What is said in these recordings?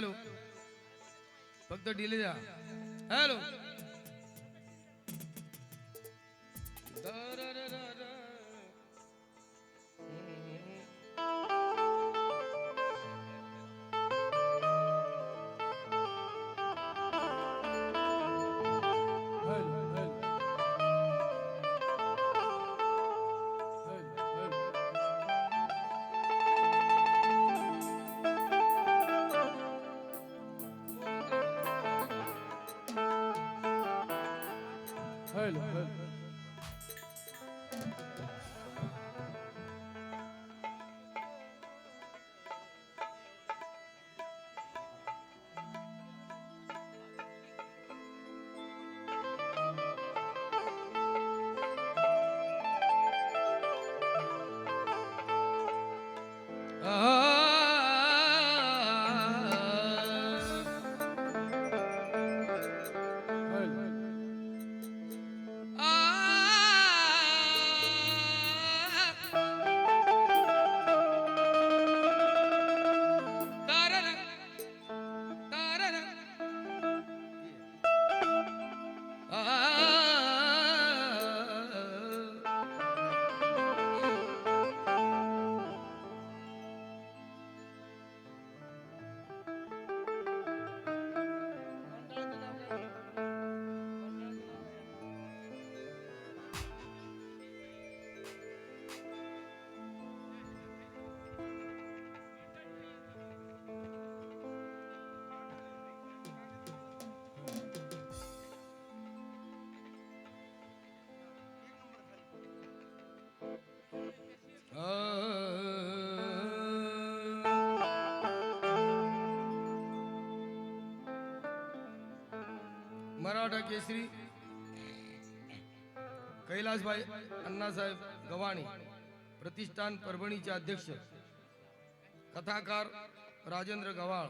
Hello फक्त delay द्या hello Maratha केसरी कैलासभाई अण्णासाहेब गव्हाणे प्रतिष्ठान परभणीचे अध्यक्ष कथाकार राजेंद्र गव्हाळ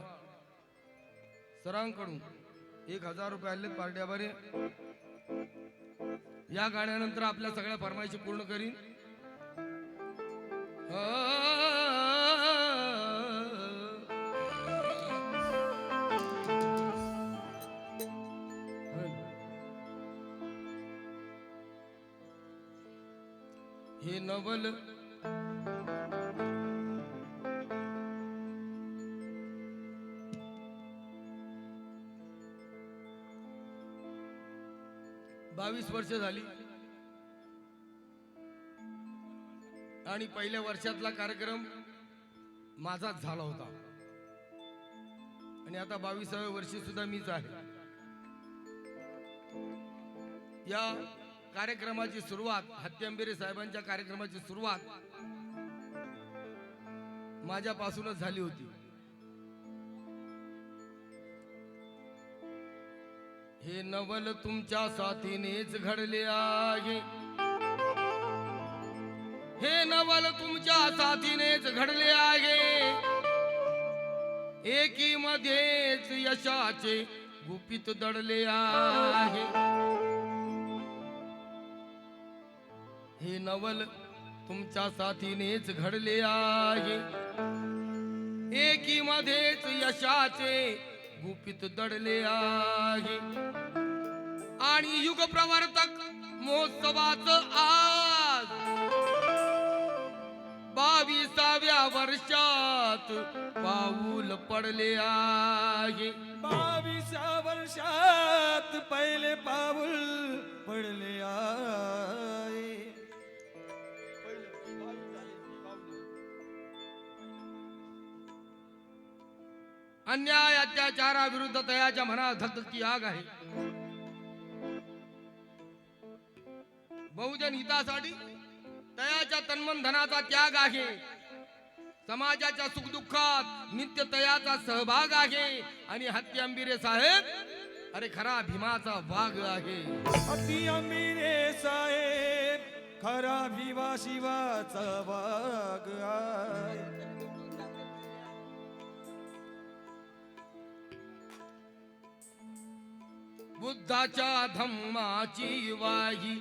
सरांकडून 1000 रुपये आले पार्ट्याबारे या गाण्यानंतर आपल्या सगळ्या फरमाईशी पूर्ण करीन हे नवल बावीस वर्ष झाली आणि पहिल्या वर्षातला कार्यक्रम माझाच झाला होता आणि आता 22व्या वर्षी सुद्धा मीच आहे. या कार्यक्रमाची सुरुवात हत्ती साहेबांच्या कार्यक्रमाची सुरुवात माझ्यापासूनच झाली होती. हे नवल तुमच्या साथीनेच घडले आहे. हे नवल तुमच्या साथीनेच घडले आहे. एकी मध्येच यशाचे गुपित दडले आहे. हे नवल तुमच्या साथीनेच घडले आहे. एकी मध्येच यशाचे गुपित दडले आहे. आणि युग प्रवर्तक महोत्सवाचं आज 22व्या वर्षात पाऊल पडले आहे. 22व्या वर्षात पहिले पाऊल पडले आहे. अन्याय अत्याचाराविरुद्ध तयाच्या मनात धगधगती आग आहे. बहुजन हितासाठी तयाच्या तन्मन धनाचा त्याग आहे. समाजाच्या सुखदुःखात नित्य तयाचा सहभाग आहे. आणि हत्ती अंबिरे साहेब अरे खरा भीमाचा वाघ आहे. हत्ती अंबिरे साहेब खरा भीमा शिवाचा वाघ आहे. बुद्धाच्या धम्माची वाही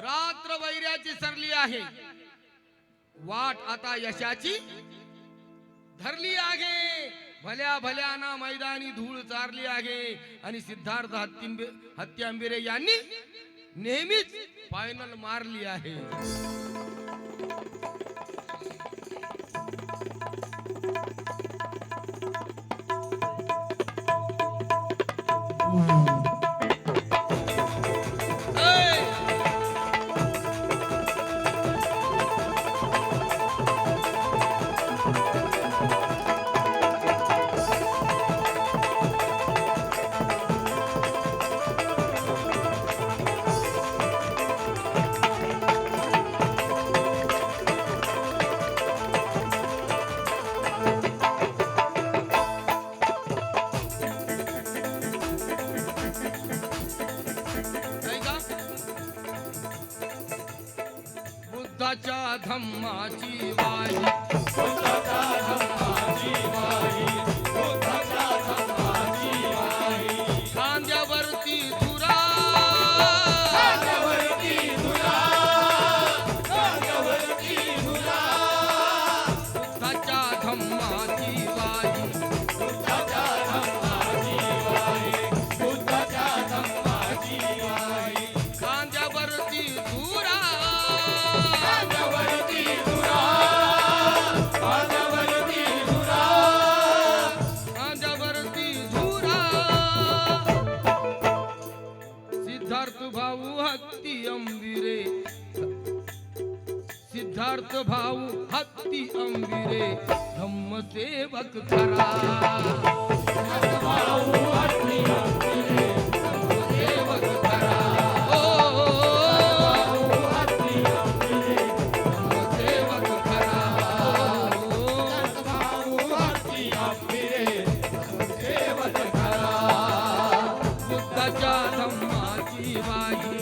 रात्र वैऱ्याची सरली आहे. वाट आता यशाची धरली आहे. भल्या भल्याना मैदानी धूळ चारली आहे. आणि सिद्धार्थ हत्यांबिरे यांनी नेहमीच फायनल मारली आहे. बुद्धाच्या धम्माची वाही, बुद्धाच्या धम्माची वाही, बुद्धाच्या धम्माची वाही. खांद्यावरती धुरा, खांद्यावरती धुरा, खांद्यावरती धुरा. बुद्धाच्या धम्माची वाही, बुद्धाच्या धम्माची वाही, बुद्धाच्या धम्माची वाही. खांद्यावरती धुरा, खांद्यावरती धुरा, खांद्यावरती धुरा. खांद्यावरती धुरा. सिद्धार्थ भाऊ हत्ती अंबिरे, सिद्धार्थ भाऊ हत्ती अंबिरे, धम्मसेवक खरा. भाऊ हत्ती अंबिरे, धम्मसेवक खरा. ओ, भाऊ हत्ती अंबिरे, धम्मसेवक खरा. ओ, भाऊ हत्ती अंबिरे, देवत खरा. बुद्धाच्या धम्माची वाही,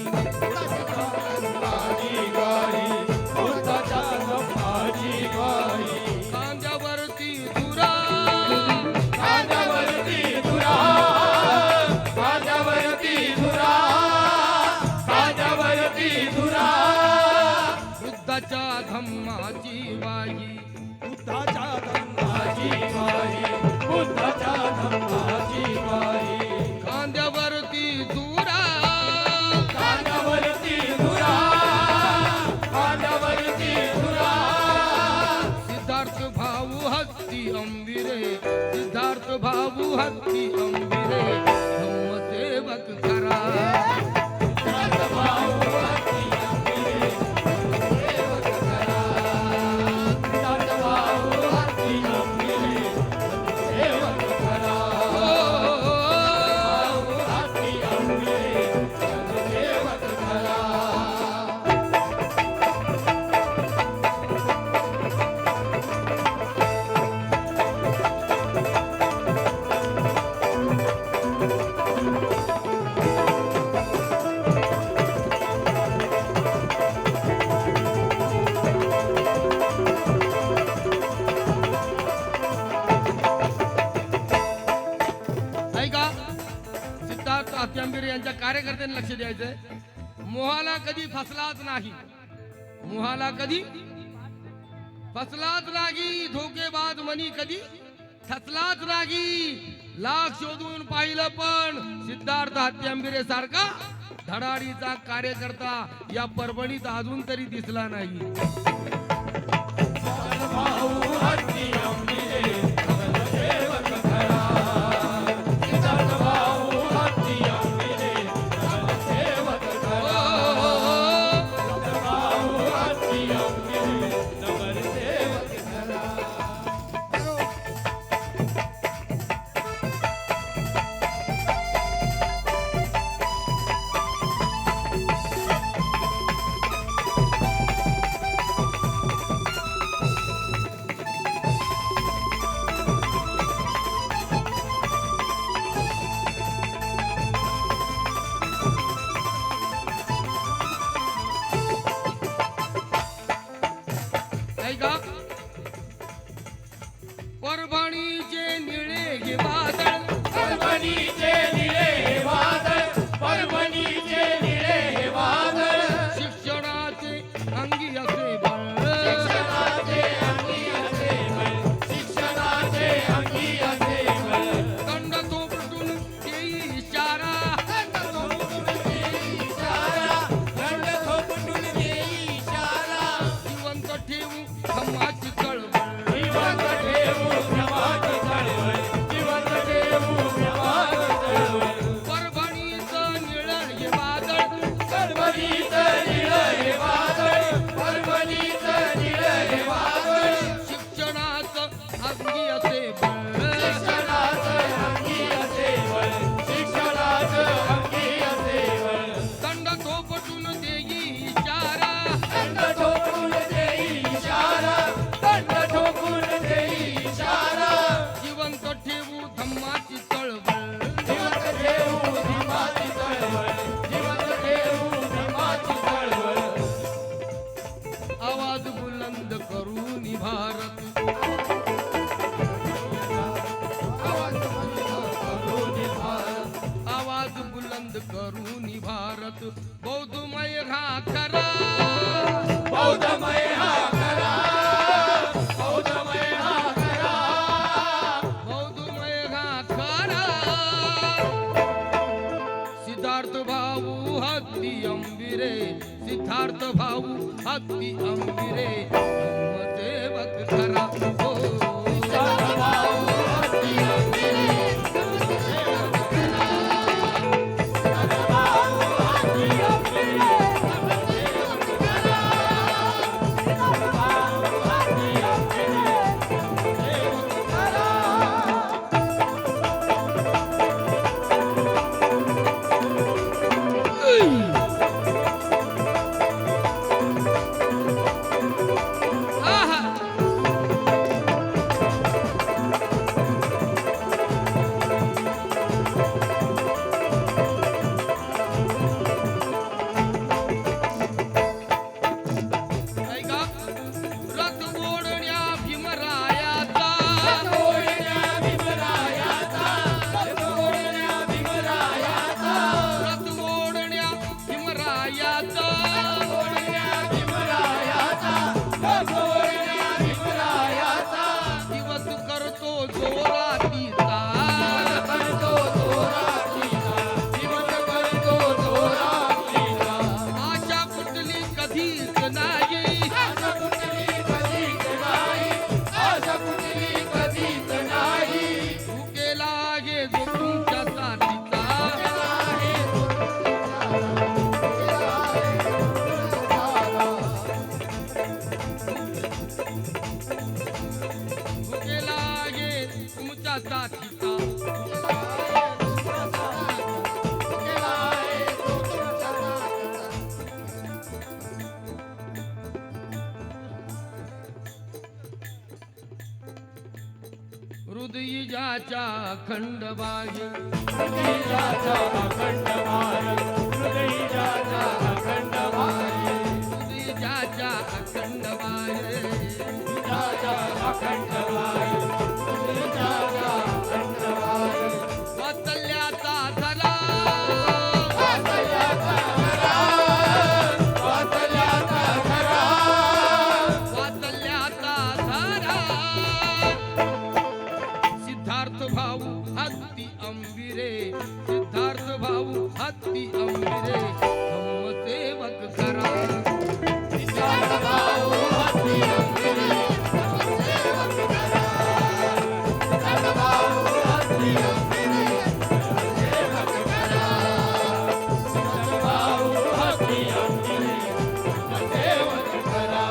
धम्माची वाही, बुद्धाच्या धम्माची वाही. खांद्यावरती धुरा, खांद्यावरती धुरा, खांद्यावरती धुरा, खांद्यावरती धुरा. बुद्धाच्या धम्माची वाही, बुद्धाच्या धम्माची वाही, बुद्धाच्या धम्माची वाही. खांद्यावरती धुरा. खांद्यावरती धुरा, खांद्यावरती धुरा. सिद्धार्थ भाऊ हत्ती अंबिरे, सिद्धार्थ भाऊ हत्ती अंबिरे, धम्मसेवक खरा. भाऊ हत्ती अंबिरे, देवत खरा. भाऊ हत्ती अंबिरे, देवत खरा. भाऊ हत्ती अंबिरे, देवत खरा. ऐका, सिद्धार्थ हत्यांबिरे यांच्या कार्यकर्त्यांनी लक्ष द्यायचंय. मोहाला कधी फसलाच नाही, मोहाला कधी फसलाच नाही. धोकेबाज मनी कधी ठसलाच नाही. लाख शोधून पाहिलं पण सिद्धार्थ हत्यांबिरे सारखा धडाडीचा कार्यकर्ता या परभणीत अजून तरी दिसला नाही. भाऊ हत्ती अंबिरे, देवत खरा. सिद्धार्थ भाऊ हत्ती अंबिरे, देवत खरा. भाऊ हत्ती अंबिरे, देवत खरा. आनंद करून भारत बौद्धमय हा खरा बौद्धमय हा खरा बौद्धमय हा खरा बौद्धमय हा खरा सिद्धार्थ भाऊ हत्ती अंबिरे सिद्धार्थ भाऊ हत्ती अंबिरे धम्मसेवक खरा हो आहा! ऐका, रथ ओढण्या भीमरायाचा ओढण्या भीमरायाचा ओढण्या भीमरायाचा रथ ओढण्या भीमरायाचा ओढण्या भीमरायाचा ओढण्या भीमरायाचा दिवस करतो जोरातीचा करतो जोरातीचा दिवस करतो जोरातीचा आशा कुठली कधीच नाही आशा कुठली कधीच नाही आशा कुठली कधीच नाही तू केला आहे जो तुमच्या साथीचा तू केला आहे तुमच्या साथीचा हृदयाच्या खंडबाही हृदयाचा अखंड वारी हृदयाचा अखंड वारी हृदयाच्या खंडबाही हृदयाचा अखंड वारी हृदयाचा अखंड वारी वात्सल्याचा धरा वात्सल्याचा खरा वात्सल्याचा खरा वात्सल्याचा धरा सिद्धार्थ भाऊ हत्ती अंबिरे सिद्धार्थ भाऊ हत्ती अंबिरे धम्मसेवक करा सिद्धार्थ भाऊ हत्ती अंबिरे धम्मसेवक करा सिद्धार्थ भाऊ हत्ती अंबिरे धम्मसेवक करा सिद्धार्थ भाऊ हत्ती अंबिरे धम्मसेवक करा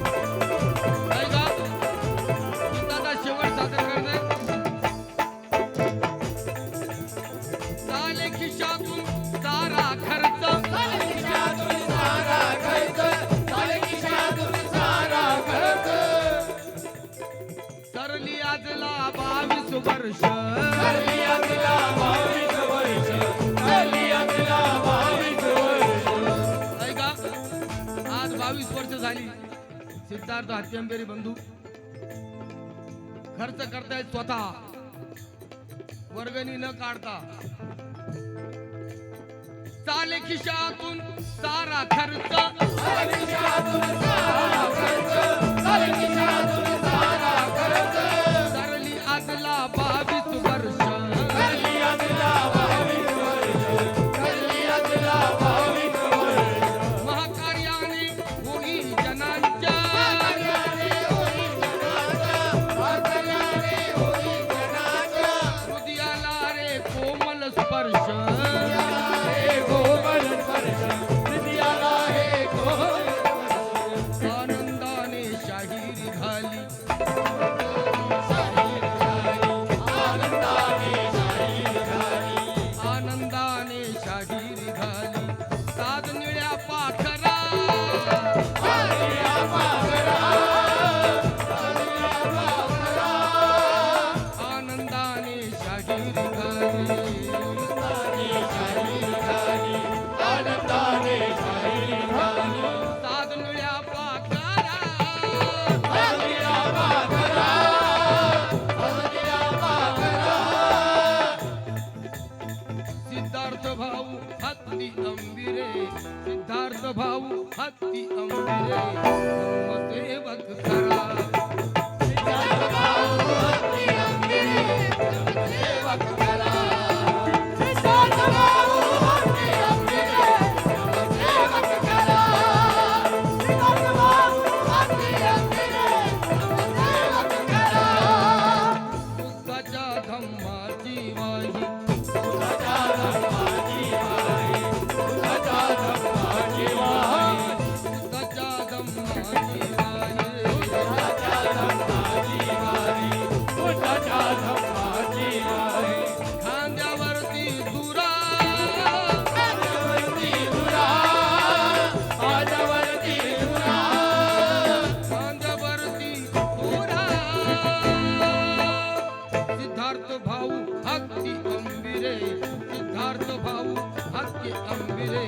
ऐका, गीताचा शेवट सादर करणे चाले खिशातून सारा खर्च खिशातून सारा खर्च झाले खिशातून सारा खर्च सरली आजला 22 वर्ष करली आपला 22 वर्ष करली आपला 22 वर्ष ऐका आज 22 वर्ष झाली सिद्धार्थ हत्ती बंधू खर्च करतायत स्वतः वर्गणी न काढता चाले खिशातून सारा खर्च झाले खिशातून सारा खर्च झाले खिशातून सारा खर्च सरली आजला 22 वर्ष करली आपला 22 वर्ष करली आपला 22 वर्ष महाकार्याने होई जनांच्या वात्सल्याने होई जनाचा वात्सल्याने होई जनाचा हृदयाला रे कोमल स्पर्श हे गोमल स्पर्श हृदयाला हे गोमल स्पर्श आनंदाने शाहिरी माझ्या धम्माची आहे. खांद्यावरती तुरा माझ्यावरती तुरा, माझ्यावरती तुरा. खांद्यावरती तुरा सिद्धार्थ भाऊ हत्ती अंबिरे, सिद्धार्थ भाऊ हत्ती अंबिरे.